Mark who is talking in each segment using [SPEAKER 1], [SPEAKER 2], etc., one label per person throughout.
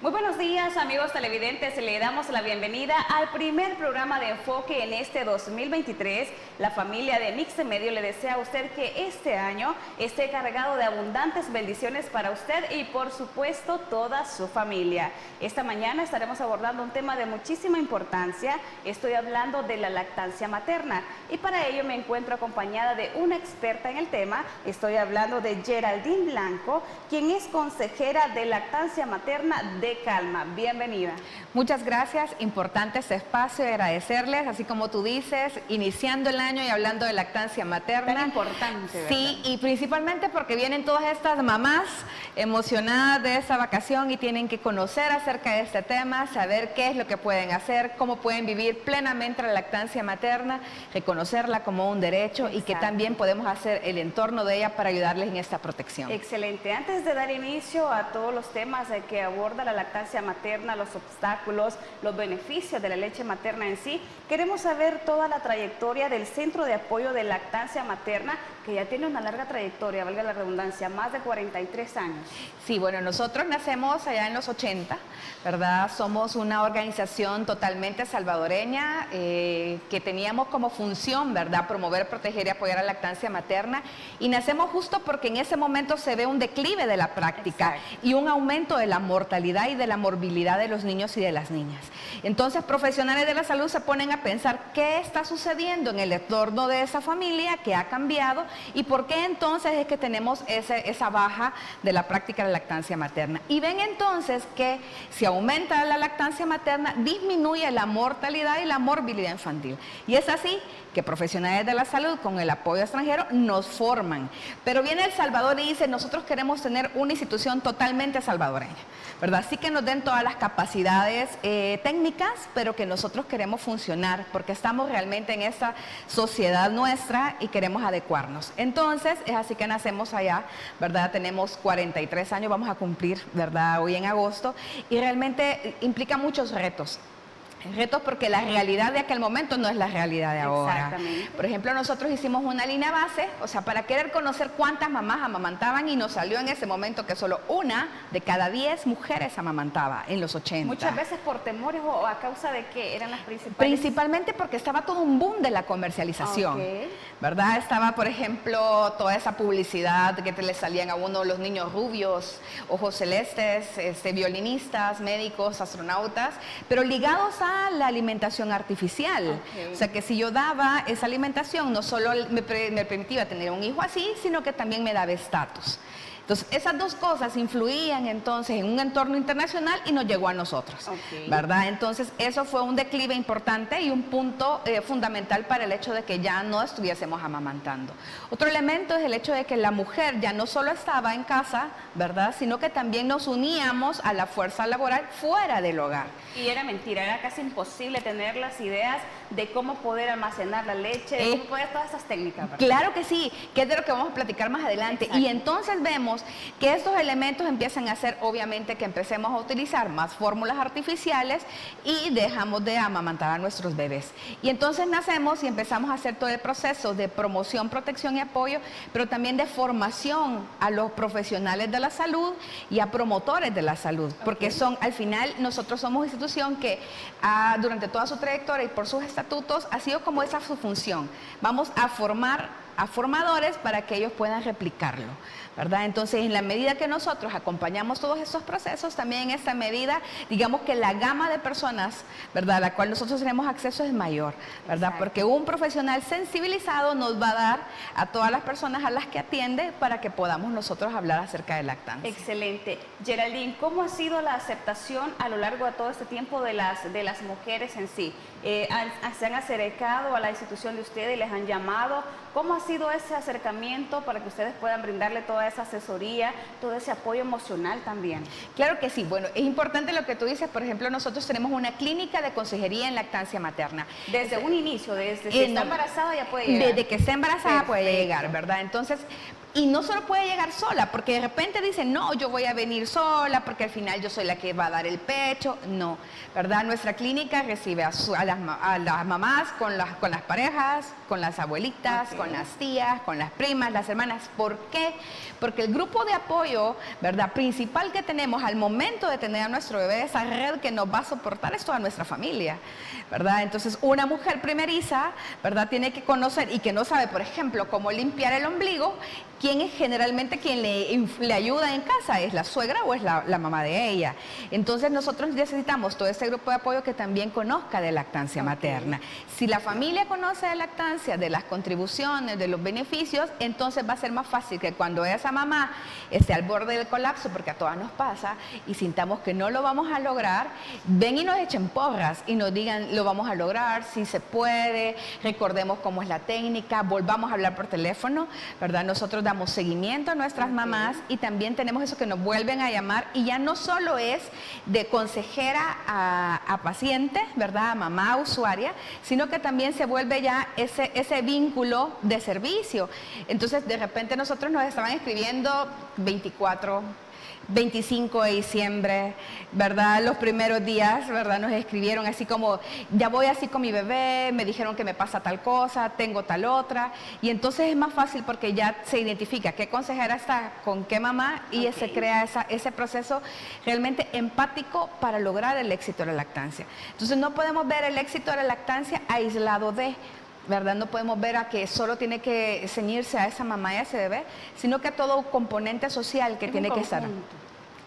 [SPEAKER 1] Muy buenos días, amigos televidentes. Le damos la bienvenida al primer programa de enfoque en este 2023. La familia de Mixte Medio le desea a usted que este año esté cargado de abundantes bendiciones para usted y, por supuesto, toda su familia. Esta mañana estaremos abordando un tema de muchísima importancia. Estoy hablando de la lactancia materna y para ello me encuentro acompañada de una experta en el tema. Estoy hablando de Geraldine Blanco, quien es consejera de lactancia materna de Calma. Bienvenida.
[SPEAKER 2] Muchas gracias, importante este espacio, agradecerles, así como tú dices, iniciando el año y hablando de lactancia materna.
[SPEAKER 1] Tan importante, ¿verdad?
[SPEAKER 2] Sí, y principalmente porque vienen todas estas mamás emocionadas de esta vacación y tienen que conocer acerca de este tema, saber qué es lo que pueden hacer, cómo pueden vivir plenamente la lactancia materna, reconocerla como un derecho. Exacto. Y que también podemos hacer el entorno de ella para ayudarles en esta protección.
[SPEAKER 1] Excelente. Antes de dar inicio a todos los temas que aborda la lactancia materna, los obstáculos, los beneficios de la leche materna en sí, queremos saber toda la trayectoria del Centro de Apoyo de Lactancia Materna, que ya tiene una larga trayectoria, valga la redundancia, más de 43 años.
[SPEAKER 2] Sí, bueno, nosotros nacemos allá en los 80, ¿verdad? Somos una organización totalmente salvadoreña que teníamos como función, ¿verdad?, promover, proteger y apoyar la lactancia materna, y nacemos justo porque en ese momento se ve un declive de la práctica. Exacto. Y un aumento de la mortalidad y de la morbilidad de los niños y de las niñas. Entonces, profesionales de la salud se ponen a pensar qué está sucediendo en el entorno de esa familia, qué ha cambiado y por qué entonces es que tenemos esa baja de la práctica de la lactancia materna. Y ven entonces que si aumenta la lactancia materna, disminuye la mortalidad y la morbilidad infantil. Y es así que profesionales de la salud con el apoyo extranjero nos forman. Pero viene El Salvador y dice, nosotros queremos tener una institución totalmente salvadoreña, ¿verdad? Sí que nos den todas las capacidades técnicas, pero que nosotros queremos funcionar porque estamos realmente en esta sociedad nuestra y queremos adecuarnos. Entonces, es así que nacemos allá, ¿verdad? Tenemos 43 años, vamos a cumplir, ¿verdad?, hoy en agosto, y realmente implica muchos retos. Retos porque la realidad de aquel momento no es la realidad de ahora.
[SPEAKER 1] Exactamente.
[SPEAKER 2] Por ejemplo, nosotros hicimos una línea base, o sea, para querer conocer cuántas mamás amamantaban, y nos salió en ese momento que solo 1 de cada 10 mujeres amamantaba en los 80.
[SPEAKER 1] Muchas veces por temores o a causa de qué eran las principales.
[SPEAKER 2] Principalmente porque estaba todo un boom de la comercialización, ¿verdad? Estaba, por ejemplo, toda esa publicidad que le salían a uno los niños rubios, ojos celestes, violinistas, médicos, astronautas, pero ligados a la alimentación artificial. O sea que si yo daba esa alimentación, no solo me permitía tener un hijo así, sino que también me daba estatus. Entonces, esas dos cosas influían entonces en un entorno internacional y nos llegó a nosotros, ¿verdad? Entonces, eso fue un declive importante y un punto fundamental para el hecho de que ya no estuviésemos amamantando. Otro elemento es el hecho de que la mujer ya no solo estaba en casa, ¿verdad?, sino que también nos uníamos a la fuerza laboral fuera del hogar.
[SPEAKER 1] Y era mentira, era casi imposible tener las ideas de cómo poder almacenar la leche, de cómo poder todas esas técnicas, ¿verdad?
[SPEAKER 2] Claro que sí, que es de lo que vamos a platicar más adelante. Exacto. Y entonces vemos que estos elementos empiezan a hacer, obviamente, que empecemos a utilizar más fórmulas artificiales y dejamos de amamantar a nuestros bebés. Y entonces nacemos y empezamos a hacer todo el proceso de promoción, protección y apoyo, pero también de formación a los profesionales de la salud y a promotores de la salud, porque son, al final, nosotros somos una institución que durante toda su trayectoria y por sus estatutos ha sido como esa su función. Vamos a formar a formadores para que ellos puedan replicarlo, ¿verdad? Entonces, en la medida que nosotros acompañamos todos estos procesos, también en esta medida, digamos que la gama de personas, ¿verdad?, a la cual nosotros tenemos acceso es mayor, ¿verdad? Exacto. Porque un profesional sensibilizado nos va a dar a todas las personas a las que atiende para que podamos nosotros hablar acerca de lactancia.
[SPEAKER 1] Excelente. Geraldine, ¿cómo ha sido la aceptación a lo largo de todo este tiempo de las mujeres en sí? ¿Se han acercado a la institución de ustedes y les han llamado? ¿Cómo ha sido ese acercamiento para que ustedes puedan brindarle toda esa asesoría, todo ese apoyo emocional también?
[SPEAKER 2] Claro que sí. Bueno, es importante lo que tú dices. Por ejemplo, nosotros tenemos una clínica de consejería en lactancia materna.
[SPEAKER 1] Desde un inicio, desde que está embarazada ya puede llegar.
[SPEAKER 2] Desde que está embarazada puede llegar, ¿verdad? Entonces, y no solo puede llegar sola, porque de repente dicen, no, yo voy a venir sola, porque al final yo soy la que va a dar el pecho. No, ¿verdad? Nuestra clínica recibe a a las mamás con las parejas, con las abuelitas, con las tías, con las primas, las hermanas. ¿Por qué? Porque el grupo de apoyo, ¿verdad?, principal que tenemos al momento de tener a nuestro bebé, esa red que nos va a soportar es toda nuestra familia, ¿verdad? Entonces, una mujer primeriza, ¿verdad?, tiene que conocer y que no sabe, por ejemplo, cómo limpiar el ombligo. ¿Quién es generalmente quien le ayuda en casa? ¿Es la suegra o es la mamá de ella? Entonces nosotros necesitamos todo este grupo de apoyo que también conozca de lactancia materna. Si la familia conoce de lactancia, de las contribuciones, de los beneficios, entonces va a ser más fácil que cuando esa mamá esté al borde del colapso, porque a todas nos pasa, y sintamos que no lo vamos a lograr, ven y nos echen porras y nos digan, lo vamos a lograr, si se puede, recordemos cómo es la técnica, volvamos a hablar por teléfono, ¿verdad? Nosotros damos seguimiento a nuestras mamás y también tenemos eso que nos vuelven a llamar y ya no solo es de consejera a paciente, ¿verdad?, a mamá usuaria, sino que también se vuelve ya ese vínculo de servicio. Entonces de repente nosotros nos estaban escribiendo 25 de diciembre, ¿verdad? Los primeros días, ¿verdad? Nos escribieron así como, ya voy así con mi bebé, me dijeron que me pasa tal cosa, tengo tal otra. Y entonces es más fácil porque ya se identifica qué consejera está con qué mamá y se crea ese proceso realmente empático para lograr el éxito de la lactancia. Entonces no podemos ver el éxito de la lactancia aislado de... ¿verdad? No podemos ver a que solo tiene que ceñirse a esa mamá y a ese bebé, sino que a todo componente social que tiene que estar.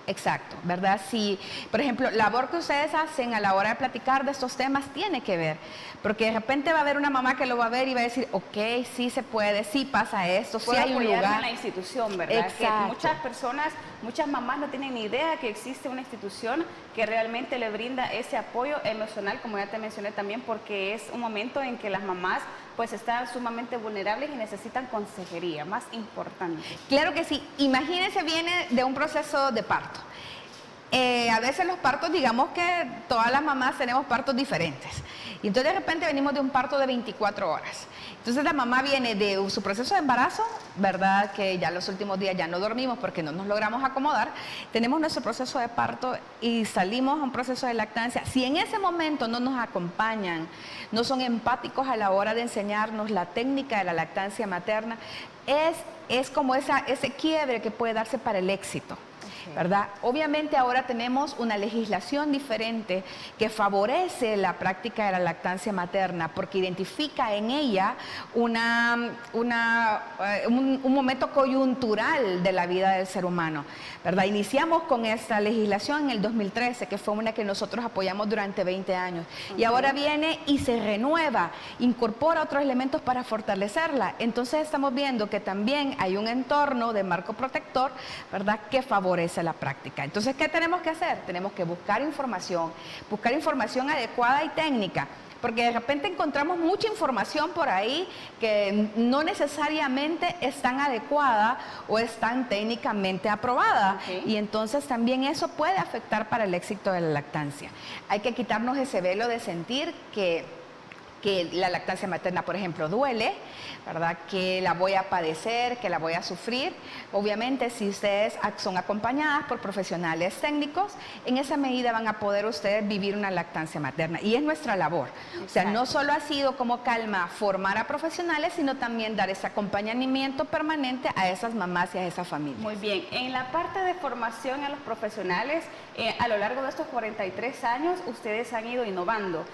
[SPEAKER 2] Exacto, ¿verdad? Si, por ejemplo, la labor que ustedes hacen a la hora de platicar de estos temas tiene que ver, porque de repente va a haber una mamá que lo va a ver y va a decir, ok, sí se puede, sí pasa esto, sí hay un lugar.
[SPEAKER 1] En la institución, ¿verdad?
[SPEAKER 2] Exacto.
[SPEAKER 1] Que muchas personas, muchas mamás no tienen ni idea que existe una institución que realmente le brinda ese apoyo emocional, como ya te mencioné también, porque es un momento en que las mamás pues están sumamente vulnerables y necesitan consejería, más importante.
[SPEAKER 2] Claro que sí. Imagínense, viene de un proceso de parto. A veces los partos, digamos que todas las mamás tenemos partos diferentes. Y entonces de repente venimos de un parto de 24 horas. Entonces la mamá viene de su proceso de embarazo, ¿verdad? Que ya los últimos días ya no dormimos porque no nos logramos acomodar. Tenemos nuestro proceso de parto y salimos a un proceso de lactancia. Si en ese momento no nos acompañan, no son empáticos a la hora de enseñarnos la técnica de la lactancia materna, es como ese quiebre que puede darse para el éxito, ¿verdad? Obviamente ahora tenemos una legislación diferente que favorece la práctica de la lactancia materna porque identifica en ella un momento coyuntural de la vida del ser humano, ¿verdad? Iniciamos con esta legislación en el 2013, que fue una que nosotros apoyamos durante 20 años. Y ahora viene y se renueva, incorpora otros elementos para fortalecerla. Entonces estamos viendo que también hay un entorno de marco protector, ¿verdad?, que favorece la práctica. Entonces, ¿qué tenemos que hacer? Tenemos que buscar información adecuada y técnica, porque de repente encontramos mucha información por ahí que no necesariamente es tan adecuada o es tan técnicamente aprobada. Y entonces también eso puede afectar para el éxito de la lactancia. Hay que quitarnos ese velo de sentir que la lactancia materna, por ejemplo, duele, ¿verdad? Que la voy a padecer, que la voy a sufrir. Obviamente, si ustedes son acompañadas por profesionales técnicos, en esa medida van a poder ustedes vivir una lactancia materna. Y es nuestra labor. Exacto. O sea, no solo ha sido como Calma formar a profesionales, sino también dar ese acompañamiento permanente a esas mamás y a esas familias.
[SPEAKER 1] Muy bien. En la parte de formación a los profesionales, a lo largo de estos 43 años, ustedes han ido innovando.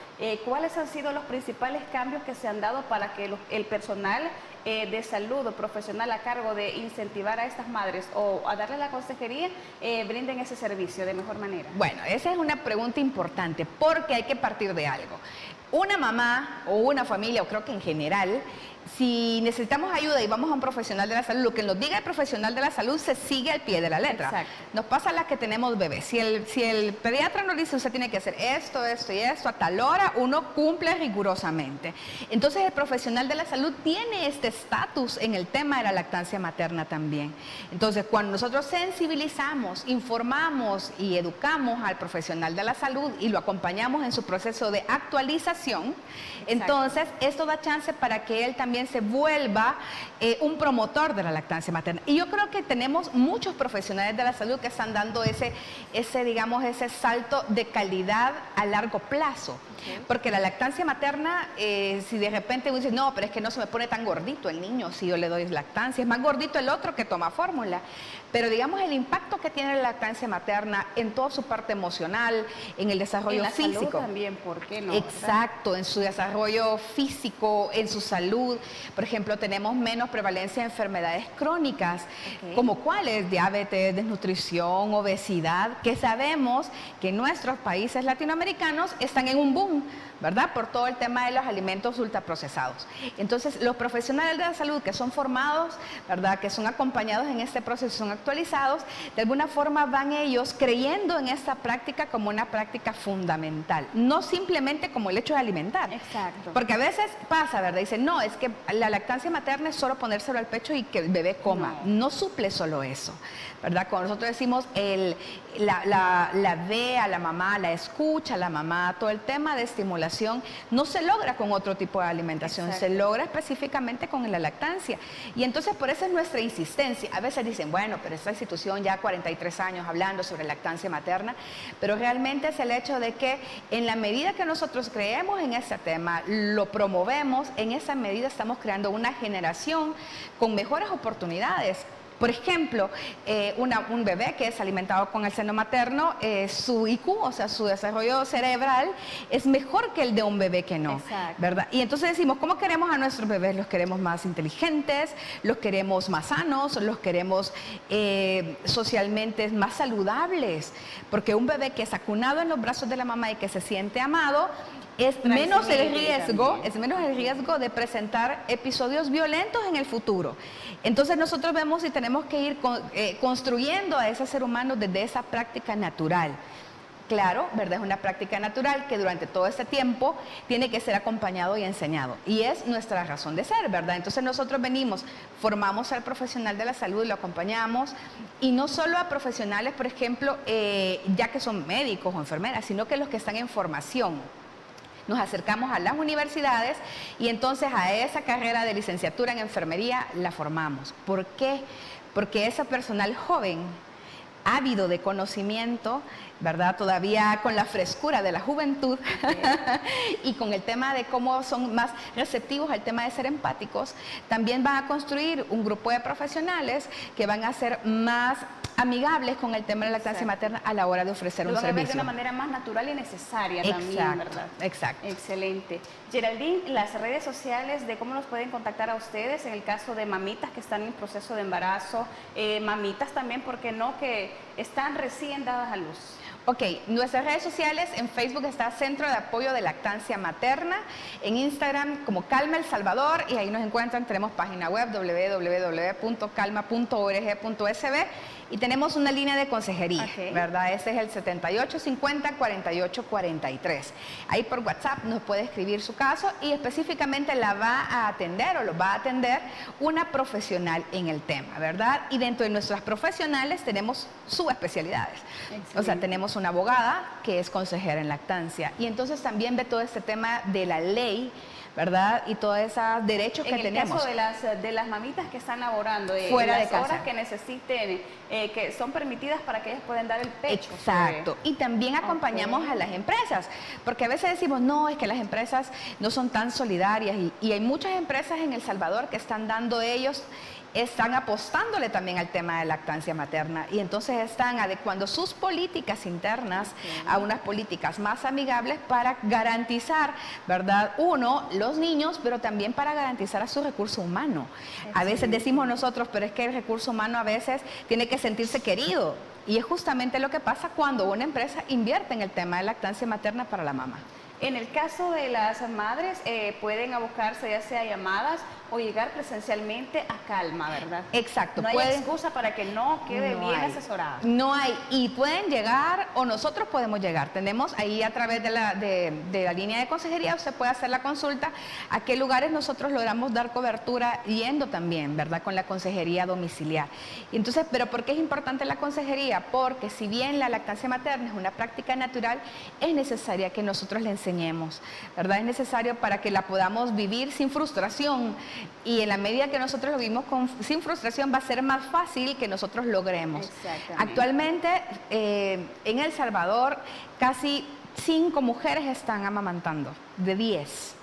[SPEAKER 1] ¿Cuáles han sido los principales cambios que se han dado para que el personal de salud o profesional a cargo de incentivar a estas madres o a darles la consejería brinden ese servicio de mejor manera?
[SPEAKER 2] Bueno, esa es una pregunta importante porque hay que partir de algo. Una mamá o una familia, o creo que en general, si necesitamos ayuda y vamos a un profesional de la salud, lo que nos diga el profesional de la salud se sigue al pie de la letra.
[SPEAKER 1] Exacto.
[SPEAKER 2] Nos pasa a las que tenemos bebés. Si el pediatra nos dice usted tiene que hacer esto, esto y esto a tal hora, uno cumple rigurosamente. Entonces el profesional de la salud tiene este estatus en el tema de la lactancia materna también. Entonces cuando nosotros sensibilizamos, informamos y educamos al profesional de la salud y lo acompañamos en su proceso de actualización, entonces esto da chance para que él también también se vuelva un promotor de la lactancia materna. Y yo creo que tenemos muchos profesionales de la salud que están dando digamos, ese salto de calidad a largo plazo. Porque la lactancia materna, si de repente uno dice, no, pero es que no se me pone tan gordito el niño si yo le doy lactancia, es más gordito el otro que toma fórmula. Pero digamos el impacto que tiene la lactancia materna en toda su parte emocional, en el desarrollo físico.
[SPEAKER 1] En la salud también, ¿por qué no?
[SPEAKER 2] Exacto, en su desarrollo físico, en su salud. Por ejemplo, tenemos menos prevalencia de enfermedades crónicas, como cuáles, diabetes, desnutrición, obesidad, que sabemos que nuestros países latinoamericanos están en un boom, ¿verdad? Por todo el tema de los alimentos ultraprocesados. Entonces, los profesionales de la salud que son formados, ¿verdad? Que son acompañados en este proceso, son actualizados, de alguna forma van ellos creyendo en esta práctica como una práctica fundamental, no simplemente como el hecho de alimentar.
[SPEAKER 1] Exacto.
[SPEAKER 2] Porque a veces pasa, ¿verdad? Dicen, no, es que la lactancia materna es solo ponérselo al pecho y que el bebé coma. No suple solo eso, ¿verdad? Cuando nosotros decimos la ve a la mamá, la escucha a la mamá, todo el tema de estimulación no se logra con otro tipo de alimentación, se logra específicamente con la lactancia. Y entonces por eso es nuestra insistencia. A veces dicen, bueno, pero esta institución ya 43 años hablando sobre lactancia materna, pero realmente es el hecho de que en la medida que nosotros creemos en este tema, lo promovemos, en esa medida estamos creando una generación con mejores oportunidades. Por ejemplo, un bebé que es alimentado con el seno materno, su IQ, o sea, su desarrollo cerebral, es mejor que el de un bebé que no, ¿verdad? Y entonces decimos, ¿cómo queremos a nuestros bebés? Los queremos más inteligentes, los queremos más sanos, los queremos socialmente más saludables, porque un bebé que es acunado en los brazos de la mamá y que se siente amado, es menos el riesgo de presentar episodios violentos en el futuro. Entonces nosotros vemos y tenemos que ir construyendo a ese ser humano desde esa práctica natural. Claro, ¿verdad? Es una práctica natural que durante todo este tiempo tiene que ser acompañado y enseñado. Y es nuestra razón de ser, ¿verdad? Entonces nosotros venimos, formamos al profesional de la salud, lo acompañamos, y no solo a profesionales, por ejemplo, ya que son médicos o enfermeras, sino que los que están en formación. Nos acercamos a las universidades y entonces a esa carrera de licenciatura en enfermería la formamos. ¿Por qué? Porque ese personal joven, ávido de conocimiento, ¿verdad? Todavía con la frescura de la juventud y con el tema de cómo son más receptivos al tema de ser empáticos, también van a construir un grupo de profesionales que van a ser más amigables con el tema de la lactancia materna a la hora de ofrecer un servicio.
[SPEAKER 1] De una manera más natural y necesaria también, ¿verdad?
[SPEAKER 2] Exacto.
[SPEAKER 1] Excelente. Geraldine, las redes sociales de cómo nos pueden contactar a ustedes en el caso de mamitas que están en proceso de embarazo, mamitas también, ¿por qué no?, que están recién dadas a luz.
[SPEAKER 2] Ok, nuestras redes sociales, en Facebook está Centro de Apoyo de Lactancia Materna, en Instagram como Calma El Salvador, y ahí nos encuentran, tenemos página web www.calma.org.sb y tenemos una línea de consejería, ¿verdad? Ese es el 7850-4843. Ahí por WhatsApp nos puede escribir su caso y específicamente la va a atender o lo va a atender una profesional en el tema, ¿verdad? Y dentro de nuestras profesionales tenemos subespecialidades. O sea, tenemos una abogada que es consejera en lactancia y entonces también ve todo este tema de la ley, ¿verdad? Y todos esos derechos que tenemos.
[SPEAKER 1] En el caso de las mamitas que están laborando,
[SPEAKER 2] fuera de
[SPEAKER 1] las
[SPEAKER 2] casa,
[SPEAKER 1] horas que necesiten, que son permitidas para que ellas puedan dar el pecho.
[SPEAKER 2] Exacto. Y también acompañamos a las empresas, porque a veces decimos, no, es que las empresas no son tan solidarias y hay muchas empresas en El Salvador que están dando están apostándole también al tema de lactancia materna y entonces están adecuando sus políticas internas a unas políticas más amigables para garantizar, ¿verdad? Uno, los niños, pero también para garantizar a su recurso humano. A veces decimos nosotros, pero es que el recurso humano a veces tiene que sentirse querido y es justamente lo que pasa cuando una empresa invierte en el tema de lactancia materna para la mamá.
[SPEAKER 1] En el caso de las madres, pueden abocarse ya sea llamadas o llegar presencialmente a Calma, ¿verdad?
[SPEAKER 2] Exacto.
[SPEAKER 1] No hay excusa para que no quede bien asesorada.
[SPEAKER 2] No hay, y pueden llegar o nosotros podemos llegar. Tenemos ahí a través de la línea de consejería, usted puede hacer la consulta a qué lugares nosotros logramos dar cobertura yendo también, ¿verdad? Con la consejería domiciliar. Y entonces, ¿pero por qué es importante la consejería? Porque si bien la lactancia materna es una práctica natural, es necesaria que nosotros le enseñemos, ¿verdad? Es necesario para que la podamos vivir sin frustración, Y en la medida que nosotros lo vivimos sin frustración, va a ser más fácil que nosotros logremos. Actualmente, en El Salvador, casi 5 mujeres están amamantando, de 10.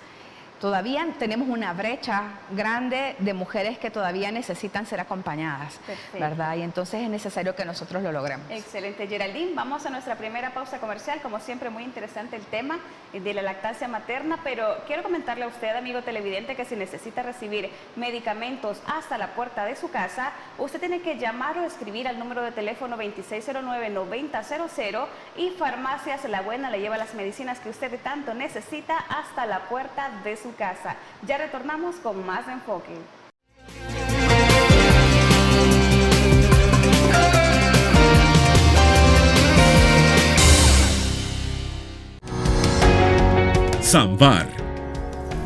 [SPEAKER 2] Todavía tenemos una brecha grande de mujeres que todavía necesitan ser acompañadas, ¿verdad? Y entonces es necesario que nosotros lo logremos.
[SPEAKER 1] Excelente, Geraldine. Vamos a nuestra primera pausa comercial. Como siempre, muy interesante el tema de la lactancia materna, pero quiero comentarle a usted, amigo televidente, que si necesita recibir medicamentos hasta la puerta de su casa, usted tiene que llamar o escribir al número de teléfono 2609-9000 y Farmacias La Buena le lleva las medicinas que usted tanto necesita hasta la puerta de su casa. Ya retornamos con más de Enfoque.
[SPEAKER 3] Samvar,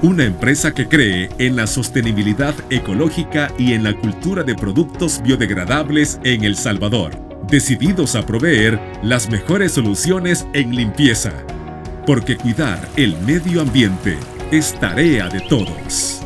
[SPEAKER 3] una empresa que cree en la sostenibilidad ecológica y en la cultura de productos biodegradables en El Salvador, decididos a proveer las mejores soluciones en limpieza, porque cuidar el medio ambiente es tarea de todos.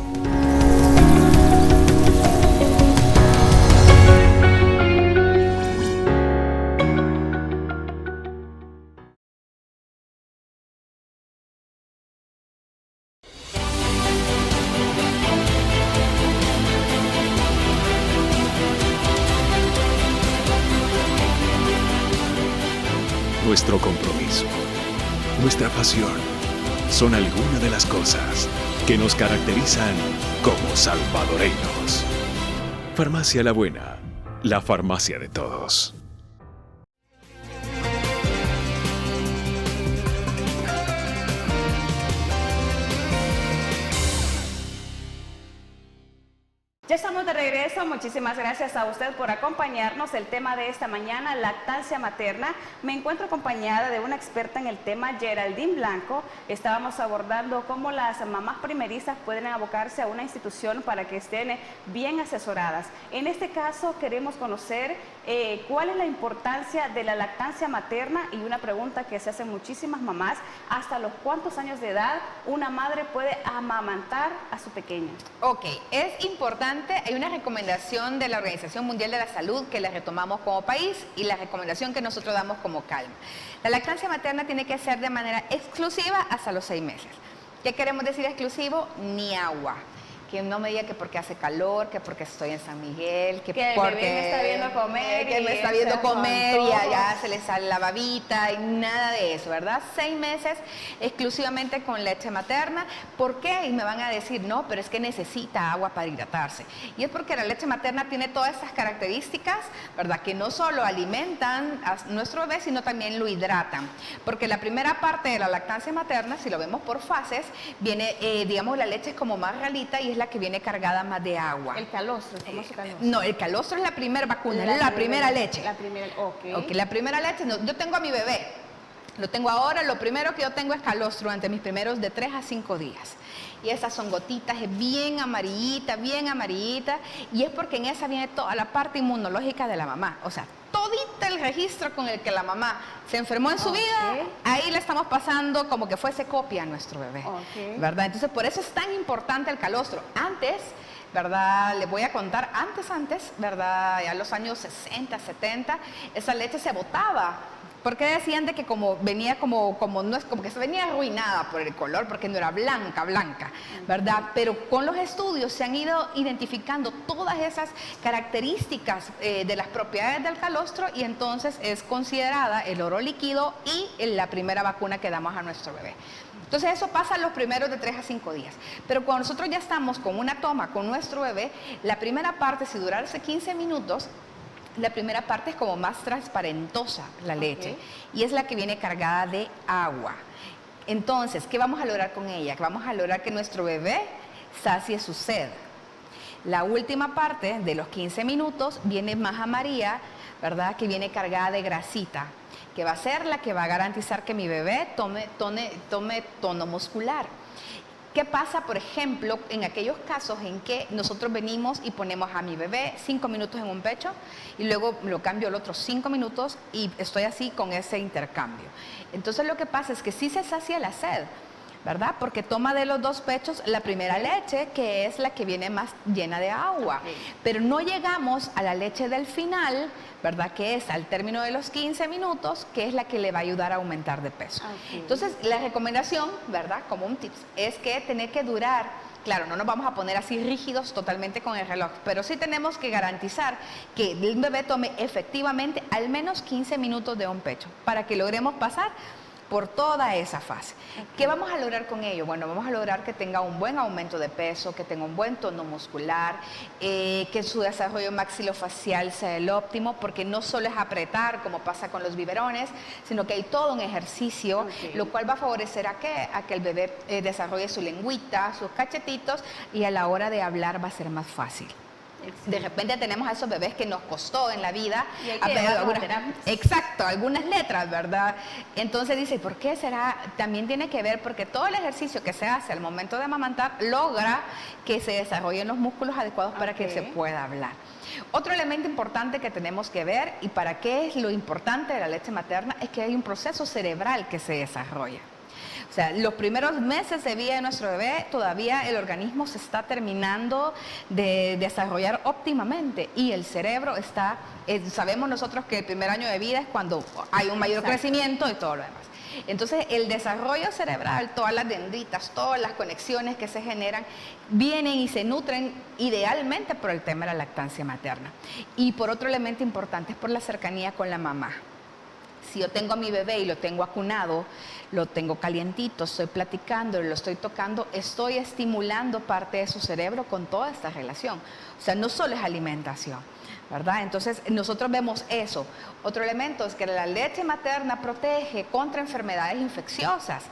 [SPEAKER 4] Nuestro compromiso, nuestra pasión, son algunas de las cosas que nos caracterizan como salvadoreños. Farmacia La Buena, la farmacia de todos.
[SPEAKER 1] Ya estamos de regreso, muchísimas gracias a usted por acompañarnos. El tema de esta mañana, lactancia materna. Me encuentro acompañada de una experta en el tema, Geraldine Blanco. Estábamos abordando cómo las mamás primerizas pueden abocarse a una institución para que estén bien asesoradas. En este caso queremos conocer cuál es la importancia de la lactancia materna y una pregunta que se hacen muchísimas mamás, ¿hasta los cuántos años de edad una madre puede amamantar a su pequeña?
[SPEAKER 2] Ok, es importante. Hay una recomendación de la Organización Mundial de la Salud que la retomamos como país y la recomendación que nosotros damos como Calma. La lactancia materna tiene que ser de manera exclusiva hasta los 6 meses. ¿Qué queremos decir exclusivo? Ni agua. Que no me diga que porque hace calor, que porque estoy en San Miguel, que porque
[SPEAKER 1] el bebé me está viendo comer,
[SPEAKER 2] que me está viendo comer y allá se le sale la babita y nada de eso, ¿verdad? 6 meses exclusivamente con leche materna. ¿Por qué? Y me van a decir, no, pero es que necesita agua para hidratarse. Y es porque la leche materna tiene todas estas características, ¿verdad? Que no solo alimentan a nuestro bebé, sino también lo hidratan. Porque la primera parte de la lactancia materna, si lo vemos por fases, viene, digamos, la leche es como más realita y es la que viene cargada más de agua.
[SPEAKER 1] ¿El calostro? ¿El famoso calostro?
[SPEAKER 2] No, el calostro es la primera vacuna, la primera leche.
[SPEAKER 1] La primera,
[SPEAKER 2] ok, la primera leche, no, yo tengo a mi bebé, lo tengo ahora, lo primero que yo tengo es calostro durante mis primeros de 3 a 5 días. Y esas son gotitas, es bien amarillita, y es porque en esa viene toda la parte inmunológica de la mamá. O sea, todita el registro con el que la mamá se enfermó en su vida, ahí le estamos pasando como que fuese copia a nuestro bebé, ¿verdad? Entonces, por eso es tan importante el calostro. Antes, ¿verdad? Les voy a contar, antes, ¿verdad? Ya en los años 60, 70, esa leche se botaba. Porque decían de que como venía no es como que se venía arruinada por el color, porque no era blanca, ¿verdad? Pero con los estudios se han ido identificando todas esas características de las propiedades del calostro y entonces es considerada el oro líquido y la primera vacuna que damos a nuestro bebé. Entonces eso pasa los primeros de 3 a 5 días. Pero cuando nosotros ya estamos con una toma con nuestro bebé, la primera parte, si durarse 15 minutos, la primera parte es como más transparentosa la leche y es la que viene cargada de agua. Entonces, ¿qué vamos a lograr con ella? Que vamos a lograr que nuestro bebé sacie su sed. La última parte de los 15 minutos viene más amarilla, ¿verdad? Que viene cargada de grasita, que va a ser la que va a garantizar que mi bebé tome tono muscular. ¿Qué pasa, por ejemplo, en aquellos casos en que nosotros venimos y ponemos a mi bebé 5 minutos en un pecho y luego lo cambio los otros 5 minutos y estoy así con ese intercambio? Entonces lo que pasa es que sí se sacia la sed, ¿verdad? Porque toma de los dos pechos la primera leche, que es la que viene más llena de agua. Pero no llegamos a la leche del final, ¿verdad? Que es al término de los 15 minutos, que es la que le va a ayudar a aumentar de peso. Entonces, la recomendación, ¿verdad? Como un tips, es que tiene que durar. Claro, no nos vamos a poner así rígidos totalmente con el reloj, pero sí tenemos que garantizar que el bebé tome efectivamente al menos 15 minutos de un pecho para que logremos pasar por toda esa fase. ¿Qué vamos a lograr con ello? Bueno, vamos a lograr que tenga un buen aumento de peso, que tenga un buen tono muscular, que su desarrollo maxilofacial sea el óptimo, porque no solo es apretar, como pasa con los biberones, sino que hay todo un ejercicio, lo cual va a favorecer a que el bebé desarrolle su lengüita, sus cachetitos, y a la hora de hablar va a ser más fácil. De repente tenemos a esos bebés que nos costó en la vida aprender algunas letras, ¿verdad? Entonces dice, ¿por qué será? También tiene que ver porque todo el ejercicio que se hace al momento de amamantar logra que se desarrollen los músculos adecuados para que se pueda hablar. Otro elemento importante que tenemos que ver, y para qué es lo importante de la leche materna, es que hay un proceso cerebral que se desarrolla. O sea, los primeros meses de vida de nuestro bebé, todavía el organismo se está terminando de desarrollar óptimamente y el cerebro está, sabemos nosotros que el primer año de vida es cuando hay un mayor crecimiento y todo lo demás. Entonces, el desarrollo cerebral, todas las dendritas, todas las conexiones que se generan, vienen y se nutren idealmente por el tema de la lactancia materna. Y por otro elemento importante es por la cercanía con la mamá. Si yo tengo a mi bebé y lo tengo acunado, lo tengo calientito, estoy platicando, lo estoy tocando, estoy estimulando parte de su cerebro con toda esta relación. O sea, no solo es alimentación, ¿verdad? Entonces, nosotros vemos eso. Otro elemento es que la leche materna protege contra enfermedades infecciosas.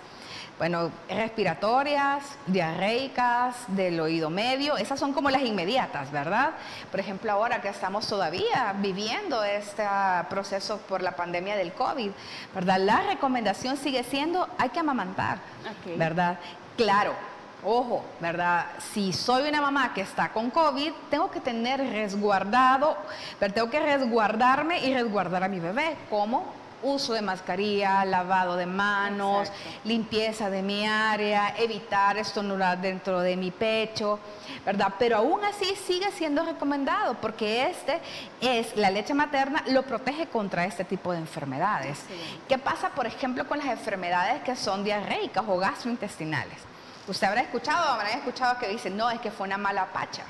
[SPEAKER 2] Bueno, respiratorias, diarreicas, del oído medio, esas son como las inmediatas, ¿verdad? Por ejemplo, ahora que estamos todavía viviendo este proceso por la pandemia del COVID, ¿verdad? La recomendación sigue siendo, hay que amamantar, ¿verdad? Claro, ojo, ¿verdad? Si soy una mamá que está con COVID, tengo que tener resguardado, pero tengo que resguardarme y resguardar a mi bebé. ¿Cómo? Uso de mascarilla, lavado de manos, limpieza de mi área, evitar estornudar dentro de mi pecho, ¿verdad? Pero aún así sigue siendo recomendado porque la leche materna lo protege contra este tipo de enfermedades. ¿Qué pasa, por ejemplo, con las enfermedades que son diarreicas o gastrointestinales? Usted habrán escuchado que dicen, no, es que fue una mala pacha,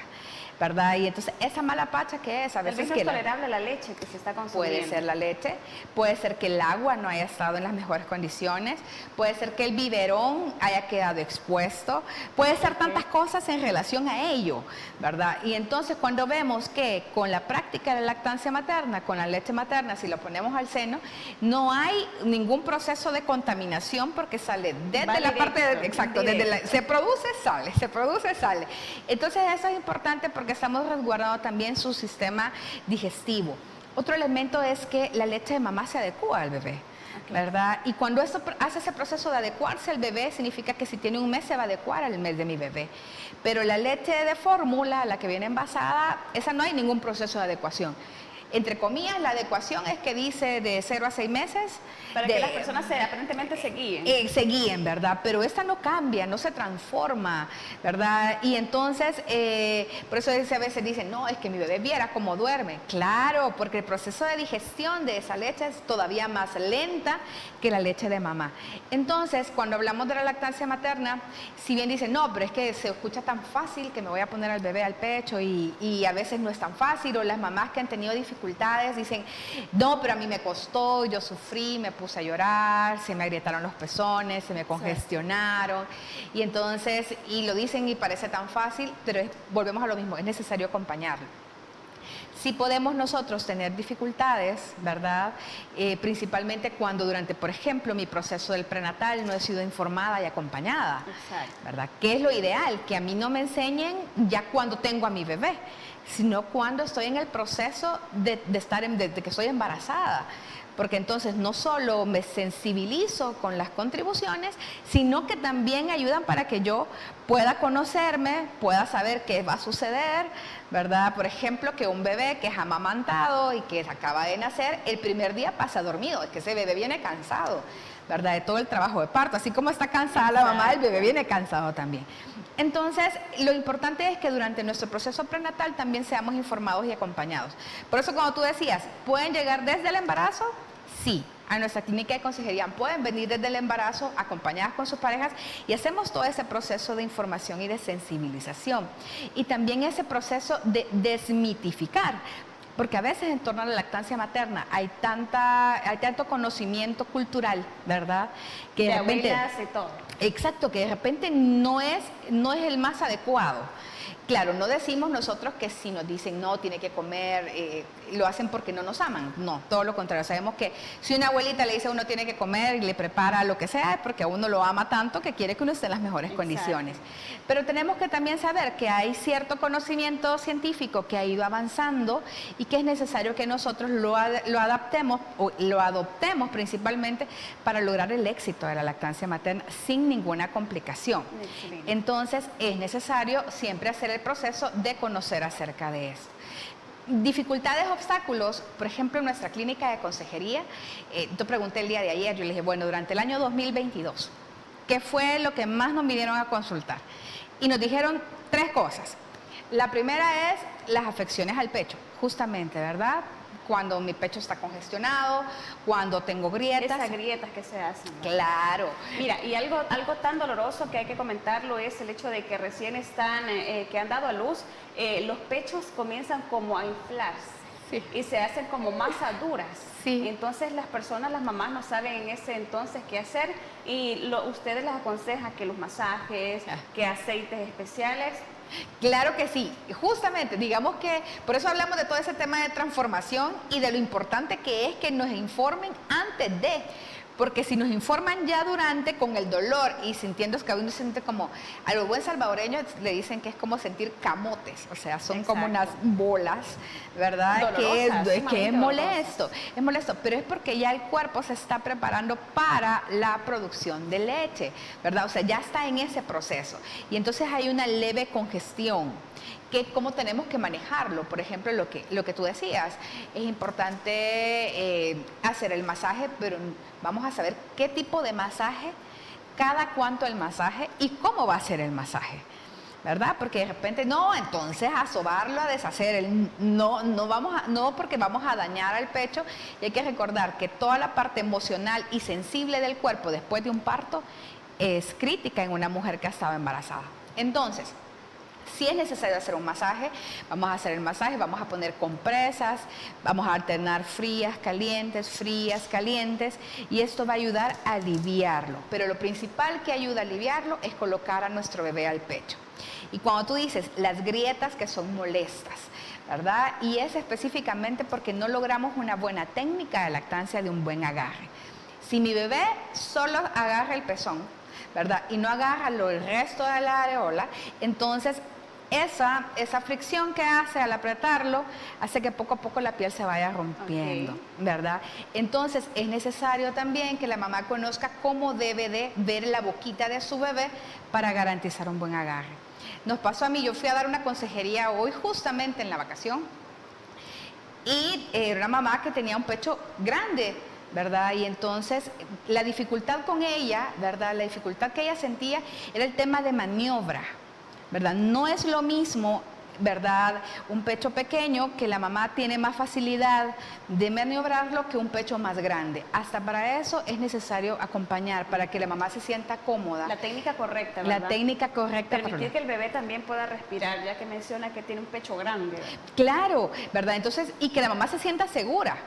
[SPEAKER 2] ¿verdad? Y entonces, ¿esa mala pacha qué es? A veces
[SPEAKER 1] es tolerable la leche que se está consumiendo.
[SPEAKER 2] Puede ser la leche, puede ser que el agua no haya estado en las mejores condiciones, puede ser que el biberón haya quedado expuesto, puede ser tantas cosas en relación a ello, ¿verdad? Y entonces, cuando vemos que con la práctica de la lactancia materna, con la leche materna, si lo ponemos al seno, no hay ningún proceso de contaminación porque sale desde la parte se produce, sale. Entonces, eso es importante porque estamos resguardando también su sistema digestivo. Otro elemento es que la leche de mamá se adecua al bebé, ¿verdad? Y cuando esto hace ese proceso de adecuarse al bebé, significa que si tiene un mes se va a adecuar al mes de mi bebé. Pero la leche de fórmula, la que viene envasada, esa no hay ningún proceso de adecuación. Entre comillas, la adecuación es que dice de 0 a 6 meses.
[SPEAKER 1] Para que las personas aparentemente se guíen.
[SPEAKER 2] Se guíen, ¿verdad? Pero esta no cambia, no se transforma, ¿verdad? Y entonces, por eso a veces dicen, no, es que mi bebé viera cómo duerme. Claro, porque el proceso de digestión de esa leche es todavía más lenta que la leche de mamá. Entonces, cuando hablamos de la lactancia materna, si bien dicen, no, pero es que se escucha tan fácil que me voy a poner al bebé al pecho y a veces no es tan fácil, o las mamás que han tenido dificultades dicen, no, pero a mí me costó, yo sufrí, me puse a llorar, se me agrietaron los pezones, se me congestionaron, y entonces, y lo dicen y parece tan fácil, pero volvemos a lo mismo, es necesario acompañarlo. Sí podemos nosotros tener dificultades, ¿verdad? Principalmente cuando durante, por ejemplo, mi proceso del prenatal no he sido informada y acompañada, ¿verdad? ¿Qué es lo ideal? Que a mí no me enseñen ya cuando tengo a mi bebé, sino cuando estoy en el proceso de que estoy embarazada. Porque entonces no solo me sensibilizo con las contribuciones, sino que también ayudan para que yo pueda conocerme, pueda saber qué va a suceder, ¿verdad? Por ejemplo, que un bebé que es amamantado y que acaba de nacer, el primer día pasa dormido, es que ese bebé viene cansado, ¿verdad? De todo el trabajo de parto, así como está cansada la mamá, el bebé viene cansado también. Entonces, lo importante es que durante nuestro proceso prenatal también seamos informados y acompañados. Por eso, cuando tú decías, ¿pueden llegar desde el embarazo? Sí, a nuestra clínica de consejería pueden venir desde el embarazo acompañadas con sus parejas y hacemos todo ese proceso de información y de sensibilización. Y también ese proceso de desmitificar, porque a veces en torno a la lactancia materna hay tanto conocimiento cultural, ¿verdad? Que
[SPEAKER 1] de
[SPEAKER 2] repente,
[SPEAKER 1] abuelas y todo.
[SPEAKER 2] exacto, que de repente no es el más adecuado. Claro, no decimos nosotros que si nos dicen no, tiene que comer, lo hacen porque no nos aman. No, todo lo contrario. Sabemos que si una abuelita le dice a uno tiene que comer y le prepara lo que sea, es porque a uno lo ama tanto que quiere que uno esté en las mejores condiciones. Pero tenemos que también saber que hay cierto conocimiento científico que ha ido avanzando y que es necesario que nosotros lo adaptemos o lo adoptemos principalmente para lograr el éxito de la lactancia materna sin ninguna complicación.
[SPEAKER 1] Excelente.
[SPEAKER 2] Entonces, es necesario siempre hacer el proceso de conocer acerca de eso. Dificultades, obstáculos, por ejemplo, en nuestra clínica de consejería, yo pregunté el día de ayer, yo le dije, bueno, durante el año 2022, ¿qué fue lo que más nos vinieron a consultar? Y nos dijeron 3 cosas. La primera es las afecciones al pecho, justamente, ¿verdad? Cuando mi pecho está congestionado, cuando tengo grietas.
[SPEAKER 1] Esas grietas que se hacen, ¿no?
[SPEAKER 2] Claro.
[SPEAKER 1] Mira, y algo tan doloroso que hay que comentarlo es el hecho de que recién que han dado a luz, los pechos comienzan como a inflarse.
[SPEAKER 2] Sí.
[SPEAKER 1] Y se hacen como masa duras.
[SPEAKER 2] Sí.
[SPEAKER 1] Entonces las mamás no saben en ese entonces qué hacer y ustedes les aconsejan que los masajes, que aceites especiales.
[SPEAKER 2] Claro que sí, justamente, digamos que por eso hablamos de todo ese tema de transformación y de lo importante que es que nos informen antes de, porque si nos informan ya durante con el dolor y sintiendo que uno siente como, a los buen salvadoreños le dicen que es como sentir camotes, o sea, son como unas bolas, ¿verdad?
[SPEAKER 1] Dolorosas,
[SPEAKER 2] Que es molesto,
[SPEAKER 1] dolorosas.
[SPEAKER 2] pero es porque ya el cuerpo se está preparando para la producción de leche, ¿verdad? O sea, ya está en ese proceso y entonces hay una leve congestión. ¿Cómo tenemos que manejarlo? Por ejemplo, lo que tú decías, es importante hacer el masaje, pero vamos a saber qué tipo de masaje, cada cuánto el masaje y cómo va a ser el masaje, ¿verdad? Porque de repente, no, entonces a sobarlo, a deshacer, no porque vamos a dañar al pecho y hay que recordar que toda la parte emocional y sensible del cuerpo después de un parto es crítica en una mujer que ha estado embarazada. Entonces, si es necesario hacer un masaje, vamos a hacer el masaje, vamos a poner compresas, vamos a alternar frías, calientes y esto va a ayudar a aliviarlo. Pero lo principal que ayuda a aliviarlo es colocar a nuestro bebé al pecho. Y cuando tú dices las grietas que son molestas, ¿verdad? Y es específicamente porque no logramos una buena técnica de lactancia de un buen agarre. Si mi bebé solo agarra el pezón, ¿verdad? Y no agarra el resto de la areola, entonces esa fricción que hace al apretarlo hace que poco a poco la piel se vaya rompiendo, ¿verdad? Entonces es necesario también que la mamá conozca cómo debe de ver la boquita de su bebé para garantizar un buen agarre. Nos pasó a mí, yo fui a dar una consejería hoy justamente en la vacación y era una mamá que tenía un pecho grande, ¿verdad? Y entonces la dificultad con ella, ¿verdad? La dificultad que ella sentía era el tema de maniobra, ¿verdad? No es lo mismo, ¿verdad? Un pecho pequeño que la mamá tiene más facilidad de maniobrarlo que un pecho más grande. Hasta para eso es necesario acompañar para que la mamá se sienta cómoda.
[SPEAKER 1] La técnica correcta, ¿verdad?
[SPEAKER 2] La técnica correcta.
[SPEAKER 1] Permitir que el bebé también pueda respirar, ya que menciona que tiene un pecho grande.
[SPEAKER 2] Claro, ¿verdad? Entonces, y que la mamá se sienta segura.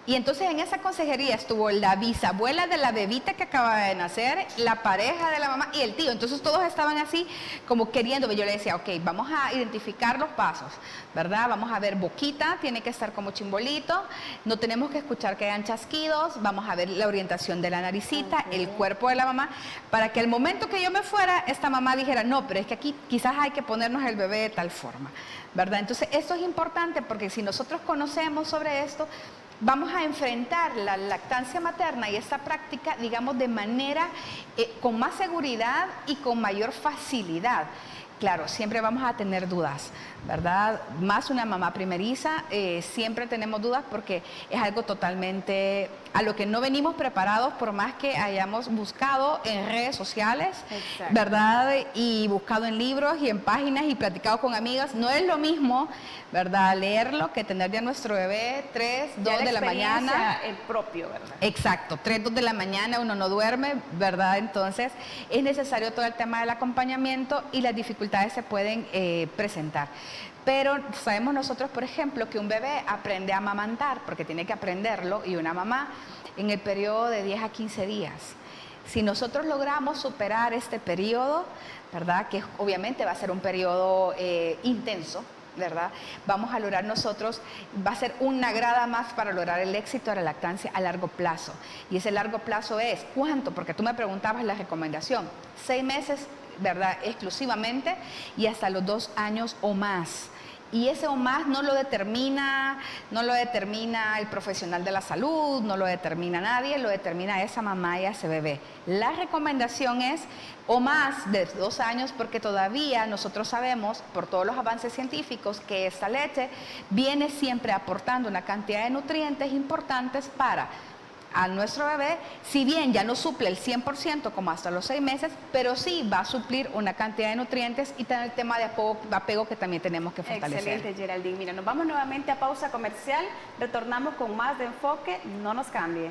[SPEAKER 2] Y entonces en esa consejería estuvo la bisabuela de la bebita que acaba de nacer, la pareja de la mamá y el tío. Entonces todos estaban así como queriendo. Yo le decía, ok, vamos a identificar los pasos, ¿verdad? Vamos a ver boquita, tiene que estar como chimbolito, no tenemos que escuchar que hayan chasquidos, vamos a ver la orientación de la naricita, el cuerpo de la mamá, para que al momento que yo me fuera, esta mamá dijera, no, pero es que aquí quizás hay que ponernos el bebé de tal forma, ¿verdad? Entonces esto es importante porque si nosotros conocemos sobre esto, vamos a enfrentar la lactancia materna y esta práctica, digamos, de manera con más seguridad y con mayor facilidad. Claro, siempre vamos a tener dudas, ¿verdad? Más una mamá primeriza, siempre tenemos dudas porque es algo totalmente a lo que no venimos preparados, por más que hayamos buscado en redes sociales,
[SPEAKER 1] Exacto.
[SPEAKER 2] ¿verdad? Y buscado en libros y en páginas y platicado con amigas. No es lo mismo, ¿verdad? Leerlo que tener ya nuestro bebé 3, 2 de la mañana.
[SPEAKER 1] El propio, ¿verdad?
[SPEAKER 2] Exacto, 3, 2 de la mañana, uno no duerme, ¿verdad? Entonces es necesario todo el tema del acompañamiento y las dificultades se pueden presentar. Pero sabemos nosotros, por ejemplo, que un bebé aprende a amamantar, porque tiene que aprenderlo, y una mamá en el periodo de 10 a 15 días. Si nosotros logramos superar este periodo, ¿verdad? Que obviamente va a ser un periodo intenso, ¿verdad? Vamos a lograr nosotros, va a ser una grada más para lograr el éxito de la lactancia a largo plazo. Y ese largo plazo es, ¿cuánto? Porque tú me preguntabas la recomendación, 6 meses, ¿verdad? Exclusivamente, y hasta los 2 años o más. Y ese o más no lo determina el profesional de la salud, no lo determina nadie, lo determina esa mamá y ese bebé. La recomendación es o más de 2 años, porque todavía nosotros sabemos, por todos los avances científicos, que esta leche viene siempre aportando una cantidad de nutrientes importantes para a nuestro bebé, si bien ya no suple el 100% como hasta los 6 meses, pero sí va a suplir una cantidad de nutrientes y también el tema de apego que también tenemos que fortalecer.
[SPEAKER 1] Excelente, Geraldine. Mira, nos vamos nuevamente a pausa comercial, retornamos con más de Enfoque, no nos cambie.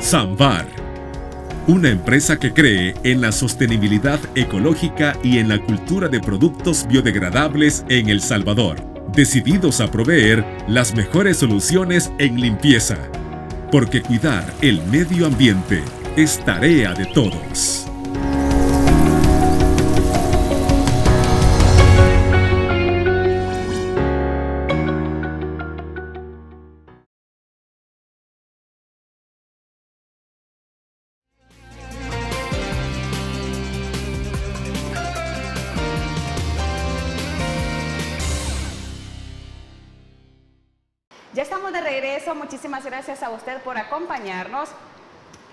[SPEAKER 3] Samvar, una empresa que cree en la sostenibilidad ecológica y en la cultura de productos biodegradables en El Salvador, decididos a proveer las mejores soluciones en limpieza, porque cuidar el medio ambiente es tarea de todos.
[SPEAKER 1] Ya estamos de regreso, muchísimas gracias a usted por acompañarnos.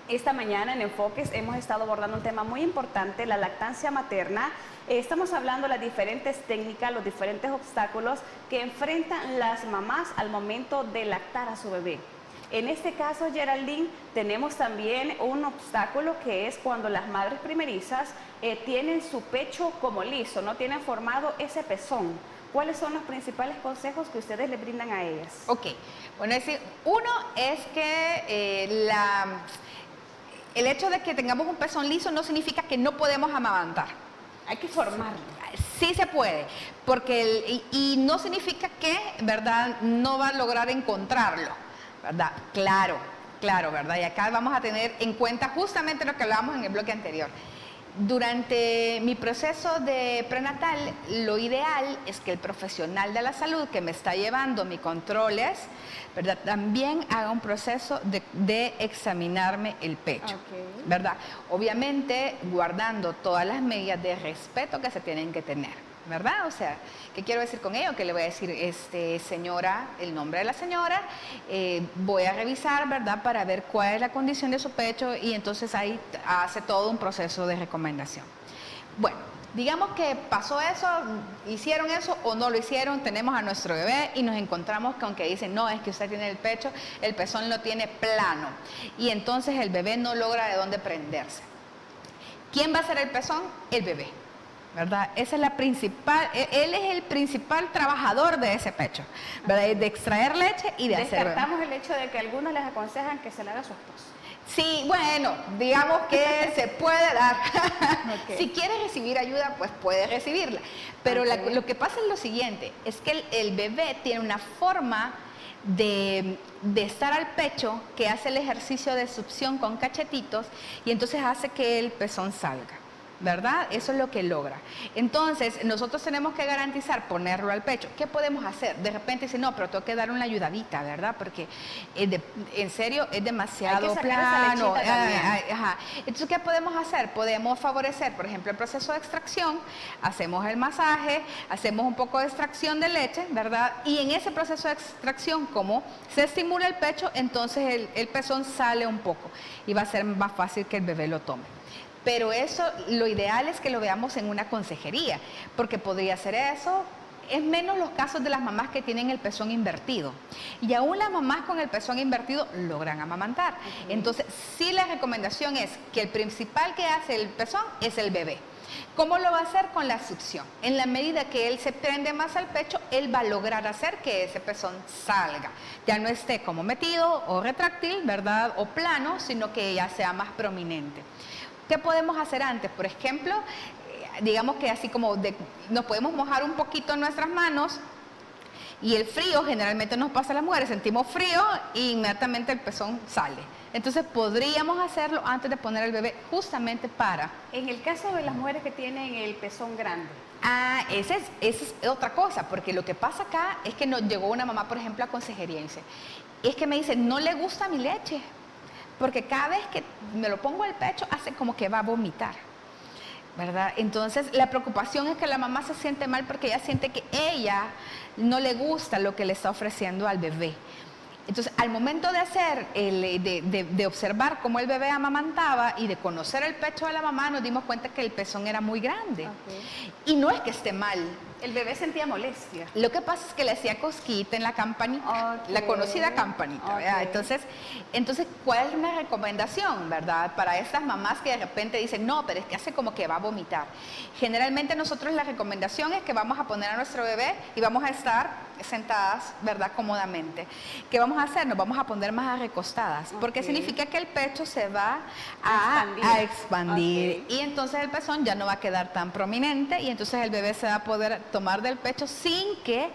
[SPEAKER 1] Esta mañana en Enfoques hemos estado abordando un tema muy importante, la lactancia materna. Estamos hablando de las diferentes técnicas, los diferentes obstáculos que enfrentan las mamás al momento de lactar a su bebé. En este caso, Geraldine, tenemos también un obstáculo que es cuando las madres primerizas tienen su pecho como liso, no tienen formado ese pezón. ¿Cuáles son los principales consejos que ustedes le brindan a ellas?
[SPEAKER 2] Ok, bueno, es decir, uno es que el hecho de que tengamos un pezón liso no significa que no podemos amamantar.
[SPEAKER 1] Hay que formarlo.
[SPEAKER 2] Sí se puede, porque y no significa que, ¿verdad?, no va a lograr encontrarlo, ¿verdad? Claro, ¿verdad? Y acá vamos a tener en cuenta justamente lo que hablábamos en el bloque anterior. Durante mi proceso de prenatal, lo ideal es que el profesional de la salud que me está llevando mis controles, ¿verdad?, también haga un proceso de examinarme el pecho, ¿verdad? Obviamente guardando todas las medidas de respeto que se tienen que tener, ¿verdad? O sea, ¿qué quiero decir con ello? Que le voy a decir, señora, el nombre de la señora, voy a revisar, ¿verdad?, para ver cuál es la condición de su pecho, y entonces ahí hace todo un proceso de recomendación. Bueno, digamos que pasó eso, hicieron eso o no lo hicieron, tenemos a nuestro bebé y nos encontramos con que dicen, no, es que usted tiene el pecho, el pezón lo tiene plano, y entonces el bebé no logra de dónde prenderse. ¿Quién va a ser el pezón? El bebé, ¿verdad? Esa es la principal, él es el principal trabajador de ese pecho, ¿verdad? De extraer leche y de hacer.
[SPEAKER 1] Descartamos el hecho de que algunos les aconsejan que se le haga a su esposo.
[SPEAKER 2] Sí, bueno, digamos que se puede dar.
[SPEAKER 1] Okay.
[SPEAKER 2] Si quiere recibir ayuda, pues puede recibirla. Pero lo que pasa es lo siguiente, es que el bebé tiene una forma de estar al pecho que hace el ejercicio de succión con cachetitos, y entonces hace que el pezón salga, ¿verdad? Eso es lo que logra. Entonces, nosotros tenemos que garantizar ponerlo al pecho. ¿Qué podemos hacer? De repente dice, no, pero tengo que darle una ayudadita, ¿verdad? Porque en serio es demasiado plano. Entonces, ¿qué podemos hacer? Podemos favorecer, por ejemplo, el proceso de extracción, hacemos el masaje, hacemos un poco de extracción de leche, ¿verdad? Y en ese proceso de extracción, como se estimula el pecho, entonces el pezón sale un poco y va a ser más fácil que el bebé lo tome. Pero eso, lo ideal es que lo veamos en una consejería, porque podría ser eso. Es menos los casos de las mamás que tienen el pezón invertido. Y aún las mamás con el pezón invertido logran amamantar. Entonces, sí, la recomendación es que el principal que hace el pezón es el bebé. ¿Cómo lo va a hacer? Con la succión. En la medida que él se prende más al pecho, él va a lograr hacer que ese pezón salga. Ya no esté como metido o retráctil, ¿verdad? O plano, sino que ya sea más prominente. ¿Qué podemos hacer antes? Por ejemplo, digamos que así como nos podemos mojar un poquito nuestras manos y el frío generalmente nos pasa a las mujeres, sentimos frío e inmediatamente el pezón sale. Entonces podríamos hacerlo antes de poner al bebé justamente para...
[SPEAKER 1] En el caso de las mujeres que tienen el pezón grande.
[SPEAKER 2] Esa es otra cosa, porque lo que pasa acá es que nos llegó una mamá, por ejemplo, a consejería y dice, es que me dice, no le gusta mi leche, porque cada vez que me lo pongo al pecho hace como que va a vomitar, ¿verdad? Entonces la preocupación es que la mamá se siente mal porque ella siente que ella no le gusta lo que le está ofreciendo al bebé. Entonces, al momento de hacer, de observar cómo el bebé amamantaba y de conocer el pecho de la mamá, nos dimos cuenta que el pezón era muy grande. Y no es que esté mal.
[SPEAKER 1] El bebé sentía molestia.
[SPEAKER 2] Lo que pasa es que le hacía cosquita en la campanita, la conocida campanita, ¿verdad? Entonces, ¿cuál es una recomendación, verdad? Para estas mamás que de repente dicen, no, pero es que hace como que va a vomitar. Generalmente nosotros la recomendación es que vamos a poner a nuestro bebé y vamos a estar sentadas, ¿verdad? Cómodamente. ¿Qué vamos a hacer? Nos vamos a poner más recostadas, porque significa que el pecho se va a expandir. Y entonces el pezón ya no va a quedar tan prominente y entonces el bebé se va a poder tomar del pecho sin que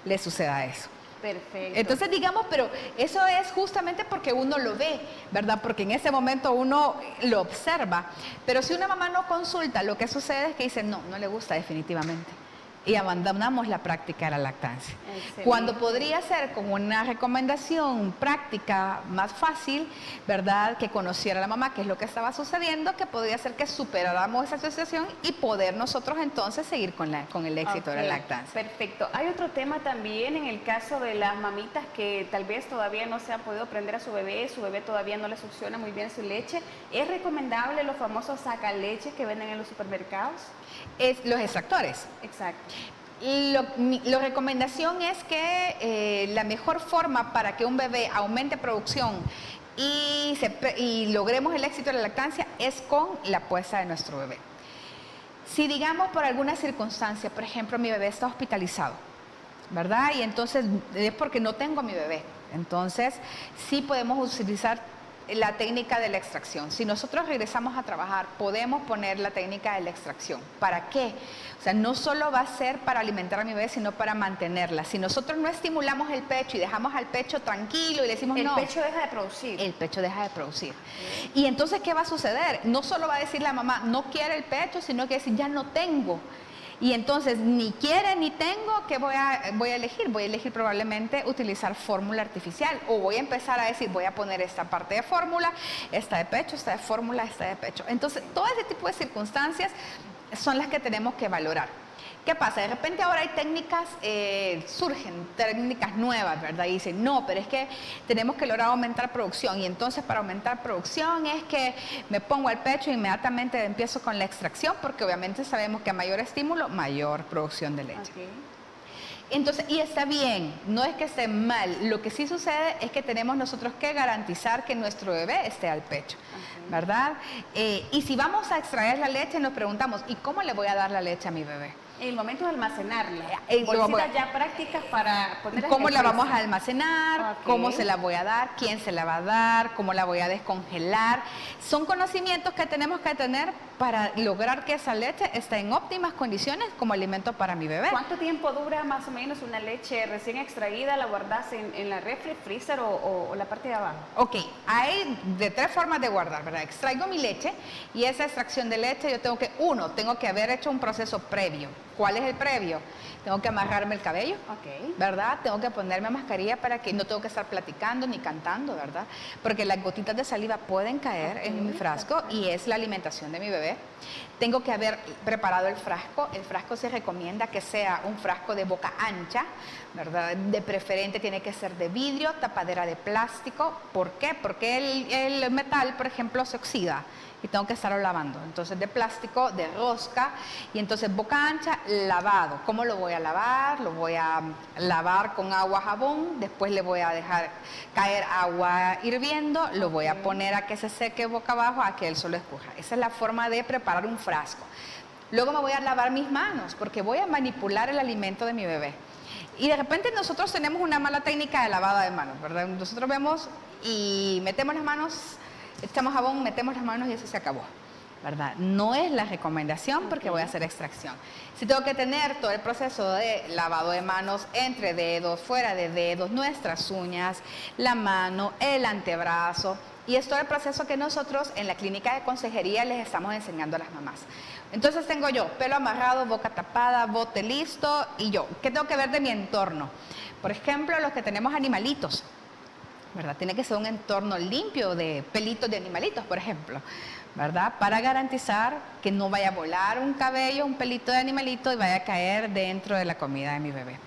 [SPEAKER 2] le suceda eso.
[SPEAKER 1] Perfecto.
[SPEAKER 2] Entonces digamos, pero eso es justamente porque uno lo ve, ¿verdad? Porque en ese momento uno lo observa. Pero si una mamá no consulta, lo que sucede es que dice, no le gusta definitivamente. Y abandonamos la práctica de la lactancia.
[SPEAKER 1] Excelente.
[SPEAKER 2] Cuando podría ser con una recomendación práctica más fácil, ¿verdad? Que conociera a la mamá qué es lo que estaba sucediendo, que podría ser que superáramos esa situación y poder nosotros entonces seguir con el éxito de la lactancia.
[SPEAKER 1] Perfecto. Hay otro tema también en el caso de las mamitas que tal vez todavía no se han podido prender a su bebé todavía no le succiona muy bien su leche. ¿Es recomendable los famosos sacaleches que venden en los supermercados?
[SPEAKER 2] Los extractores.
[SPEAKER 1] Exacto.
[SPEAKER 2] La recomendación es que la mejor forma para que un bebé aumente producción y logremos el éxito de la lactancia es con la puesta de nuestro bebé. Si digamos por alguna circunstancia, por ejemplo, mi bebé está hospitalizado, ¿verdad? Y entonces es porque no tengo a mi bebé. Entonces sí podemos utilizar la técnica de la extracción. Si nosotros regresamos a trabajar, podemos poner la técnica de la extracción. ¿Para qué? O sea, no solo va a ser para alimentar a mi bebé, sino para mantenerla. Si nosotros no estimulamos el pecho y dejamos al pecho tranquilo y le decimos no,
[SPEAKER 1] el pecho deja de producir.
[SPEAKER 2] El pecho deja de producir. Y entonces, ¿qué va a suceder? No solo va a decir la mamá, no quiere el pecho, sino que decir, ya no tengo. Y entonces, ni quiere ni tengo, ¿qué voy a elegir? Voy a elegir probablemente utilizar fórmula artificial o voy a empezar a decir, voy a poner esta parte de fórmula, esta de pecho, esta de fórmula, esta de pecho. Entonces, todo ese tipo de circunstancias son las que tenemos que valorar. ¿Qué pasa? De repente ahora hay técnicas, surgen técnicas nuevas, ¿verdad? Y dicen, no, pero es que tenemos que lograr aumentar producción. Y entonces para aumentar producción es que me pongo al pecho e inmediatamente empiezo con la extracción, porque obviamente sabemos que a mayor estímulo, mayor producción de leche.
[SPEAKER 1] Okay.
[SPEAKER 2] Entonces, y está bien, no es que esté mal. Lo que sí sucede es que tenemos nosotros que garantizar que nuestro bebé esté al pecho, ¿verdad? Y si vamos a extraer la leche, nos preguntamos, ¿y cómo le voy a dar la leche a mi bebé?
[SPEAKER 1] En el momento de almacenarla,
[SPEAKER 2] En-
[SPEAKER 1] bolsitas ya prácticas para ponerlas en
[SPEAKER 2] ¿Cómo
[SPEAKER 1] el
[SPEAKER 2] la vamos
[SPEAKER 1] freezer.
[SPEAKER 2] a almacenar?
[SPEAKER 1] Ok.
[SPEAKER 2] ¿Cómo se la voy a dar? ¿Quién se la va a dar? ¿Cómo la voy a descongelar? Son conocimientos que tenemos que tener para lograr que esa leche esté en óptimas condiciones como alimento para mi bebé.
[SPEAKER 1] ¿Cuánto tiempo dura más o menos una leche recién extraída? ¿La guardas en la refri, freezer o la parte de abajo?
[SPEAKER 2] Ok, hay de 3 formas de guardar, ¿verdad? Extraigo mi leche y esa extracción de leche yo tengo que haber hecho un proceso previo. ¿Cuál es el previo? Tengo que amarrarme el cabello,
[SPEAKER 1] Ok.
[SPEAKER 2] ¿verdad? Tengo que ponerme mascarilla para que no tengo que estar platicando ni cantando, ¿verdad? Porque las gotitas de saliva pueden caer en mi frasco y es la alimentación de mi bebé. Tengo que haber preparado el frasco. El frasco se recomienda que sea un frasco de boca ancha, ¿verdad? De preferente tiene que ser de vidrio, tapadera de plástico. ¿Por qué? Porque el metal, por ejemplo, se oxida y tengo que estarlo lavando. Entonces de plástico, de rosca, y entonces boca ancha, lavado. ¿Cómo lo voy a lavar? Lo voy a lavar con agua, jabón, después le voy a dejar caer agua hirviendo, lo voy a poner a que se seque boca abajo, a que él solo escurra. Esa es la forma de preparar un frasco. Luego me voy a lavar mis manos, porque voy a manipular el alimento de mi bebé. Y de repente nosotros tenemos una mala técnica de lavada de manos, ¿verdad? Nosotros vemos y metemos las manos, echamos jabón, metemos las manos y eso se acabó, ¿verdad? No es la recomendación porque voy a hacer extracción. Si tengo que tener todo el proceso de lavado de manos entre dedos, fuera de dedos, nuestras uñas, la mano, el antebrazo, y es todo el proceso que nosotros en la clínica de consejería les estamos enseñando a las mamás. Entonces tengo yo pelo amarrado, boca tapada, bote listo, y yo, ¿qué tengo que ver de mi entorno? Por ejemplo, los que tenemos animalitos, ¿verdad? Tiene que ser un entorno limpio de pelitos de animalitos, por ejemplo, ¿verdad? Para garantizar que no vaya a volar un cabello, un pelito de animalito y vaya a caer dentro de la comida de mi bebé.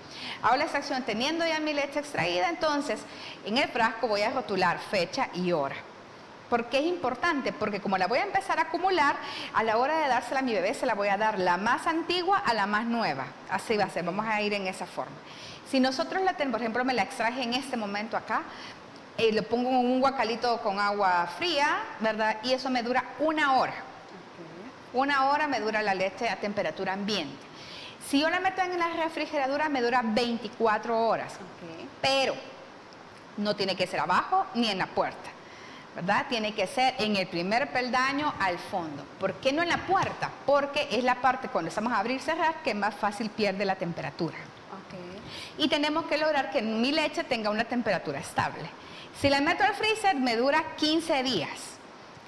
[SPEAKER 2] Hago la extracción teniendo ya mi leche extraída, entonces en el frasco voy a rotular fecha y hora. ¿Por qué es importante? Porque como la voy a empezar a acumular, a la hora de dársela a mi bebé se la voy a dar la más antigua a la más nueva. Así va a ser, vamos a ir en esa forma. Si nosotros la tenemos, por ejemplo, me la extraje en este momento acá, lo pongo en un guacalito con agua fría, ¿verdad? Y eso me dura 1 hora. Una hora me dura la leche a temperatura ambiente. Si yo la meto en la refrigeradora me dura 24 horas. Pero no tiene que ser abajo ni en la puerta, ¿verdad? Tiene que ser en el primer peldaño al fondo. ¿Por qué no en la puerta? Porque es la parte cuando estamos a abrir y cerrar que más fácil pierde la temperatura. Y tenemos que lograr que mi leche tenga una temperatura estable. Si la meto al freezer me dura 15 días,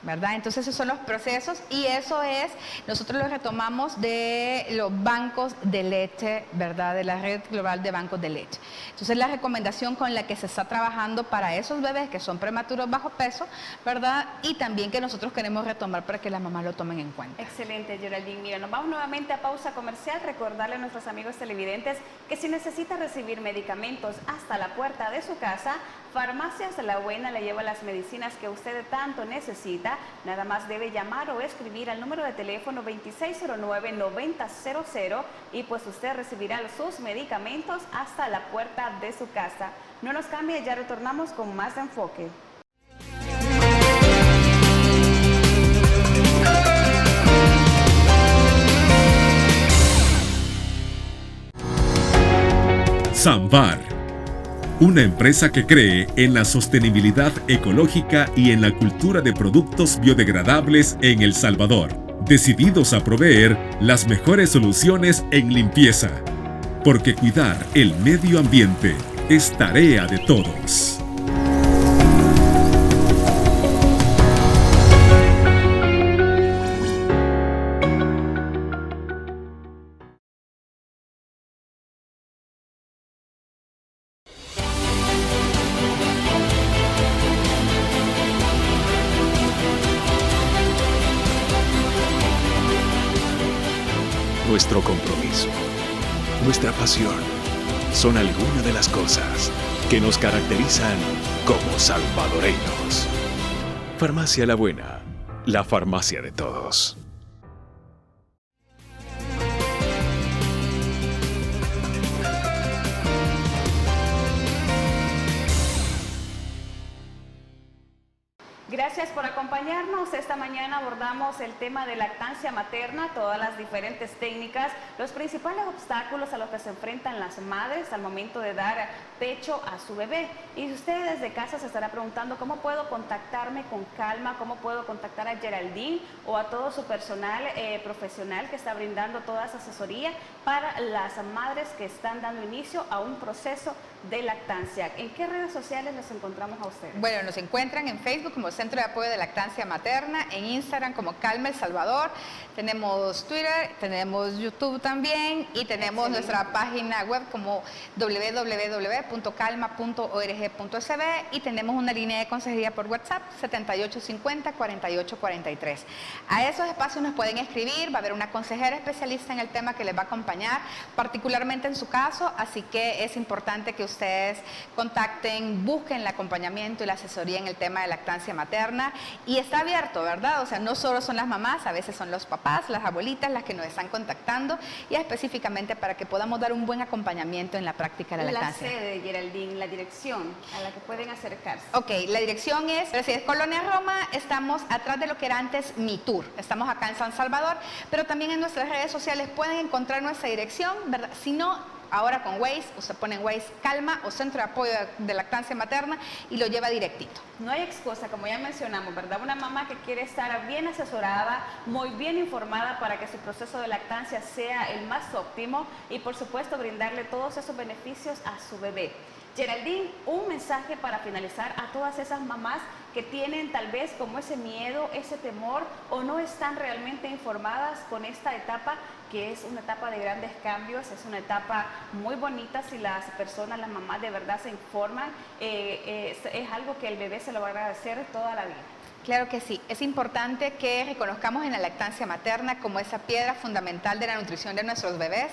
[SPEAKER 2] ¿verdad? Entonces esos son los procesos y eso es, nosotros lo retomamos de los bancos de leche, ¿verdad? De la red global de bancos de leche. Entonces la recomendación con la que se está trabajando para esos bebés que son prematuros bajo peso, ¿verdad? Y también que nosotros queremos retomar para que las mamás lo tomen en cuenta.
[SPEAKER 1] Excelente, Geraldine. Mira, nos vamos nuevamente a pausa comercial. Recordarle a nuestros amigos televidentes que si necesita recibir medicamentos hasta la puerta de su casa, Farmacias La Buena le lleva las medicinas que usted tanto necesita. Nada más debe llamar o escribir al número de teléfono 2609-9000 y pues usted recibirá sus medicamentos hasta la puerta de su casa. No nos cambie, ya retornamos con más de Enfoque.
[SPEAKER 3] Samvar, una empresa que cree en la sostenibilidad ecológica y en la cultura de productos biodegradables en El Salvador, decididos a proveer las mejores soluciones en limpieza, porque cuidar el medio ambiente es tarea de todos.
[SPEAKER 4] Nuestro compromiso, nuestra pasión, son algunas de las cosas que nos caracterizan como salvadoreños. Farmacia La Buena, la farmacia de todos.
[SPEAKER 1] Gracias Gracias por acompañarnos. Esta mañana abordamos el tema de lactancia materna, todas las diferentes técnicas, los principales obstáculos a los que se enfrentan las madres al momento de dar pecho a su bebé. Y usted desde casa se estará preguntando cómo puedo contactarme con Calma, cómo puedo contactar a Geraldine o a todo su personal profesional que está brindando toda esa asesoría para las madres que están dando inicio a un proceso de lactancia. ¿En qué redes sociales los encontramos a ustedes?
[SPEAKER 2] Bueno, nos encuentran en Facebook como Centro de Apoyo de Lactancia Materna, en Instagram como Calma El Salvador, tenemos Twitter, tenemos YouTube también y tenemos nuestra página web como www.calma.org.sb y tenemos una línea de consejería por WhatsApp 7850-4843. A esos espacios nos pueden escribir, va a haber una consejera especialista en el tema que les va a acompañar, particularmente en su caso, así que es importante que ustedes contacten, busquen el acompañamiento y la asesoría en el tema de lactancia materna y está abierto, ¿verdad? O sea, no solo son las mamás, a veces son los papás, las abuelitas las que nos están contactando y específicamente para que podamos dar un buen acompañamiento en la práctica de la lactancia.
[SPEAKER 1] La sede, Geraldine, la dirección a la que pueden acercarse.
[SPEAKER 2] Ok, la dirección es Colonia Roma, estamos atrás de lo que era antes Mi Tour, estamos acá en San Salvador, pero también en nuestras redes sociales pueden encontrar nuestra dirección, ¿verdad? Si no, ahora con Waze, usted pone en Waze Calma o Centro de Apoyo de Lactancia Materna y lo lleva directito.
[SPEAKER 1] No hay excusa, como ya mencionamos, ¿verdad? Una mamá que quiere estar bien asesorada, muy bien informada para que su proceso de lactancia sea el más óptimo y por supuesto brindarle todos esos beneficios a su bebé. Geraldine, un mensaje para finalizar a todas esas mamás que tienen tal vez como ese miedo, ese temor o no están realmente informadas con esta etapa que es una etapa de grandes cambios, es una etapa muy bonita si las personas, las mamás de verdad se informan, es algo que el bebé se lo va a agradecer toda la vida.
[SPEAKER 2] Claro que sí, es importante que reconozcamos en la lactancia materna como esa piedra fundamental de la nutrición de nuestros bebés.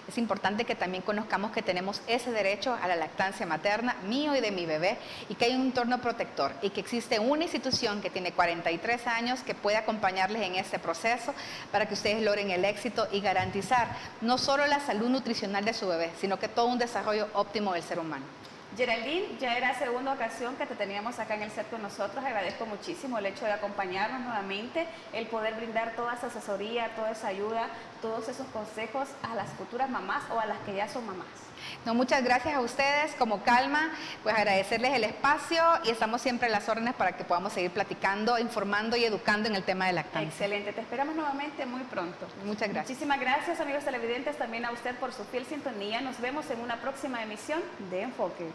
[SPEAKER 2] Es importante que también conozcamos que tenemos ese derecho a la lactancia materna, mío y de mi bebé, y que hay un entorno protector y que existe una institución que tiene 43 años que puede acompañarles en este proceso para que ustedes logren el éxito y garantizar no solo la salud nutricional de su bebé, sino que todo un desarrollo óptimo del ser humano.
[SPEAKER 1] Geraldine, ya era segunda ocasión que te teníamos acá en el set con nosotros. Agradezco muchísimo el hecho de acompañarnos nuevamente, el poder brindar toda esa asesoría, toda esa ayuda, todos esos consejos a las futuras mamás o a las que ya son mamás.
[SPEAKER 2] No, muchas gracias a ustedes, como Calma, pues agradecerles el espacio y estamos siempre a las órdenes para que podamos seguir platicando, informando y educando en el tema de lactancia.
[SPEAKER 1] Excelente, te esperamos nuevamente muy pronto.
[SPEAKER 2] Muchas gracias.
[SPEAKER 1] Muchísimas gracias, amigos televidentes, también a usted por su fiel sintonía. Nos vemos en una próxima emisión de Enfoque.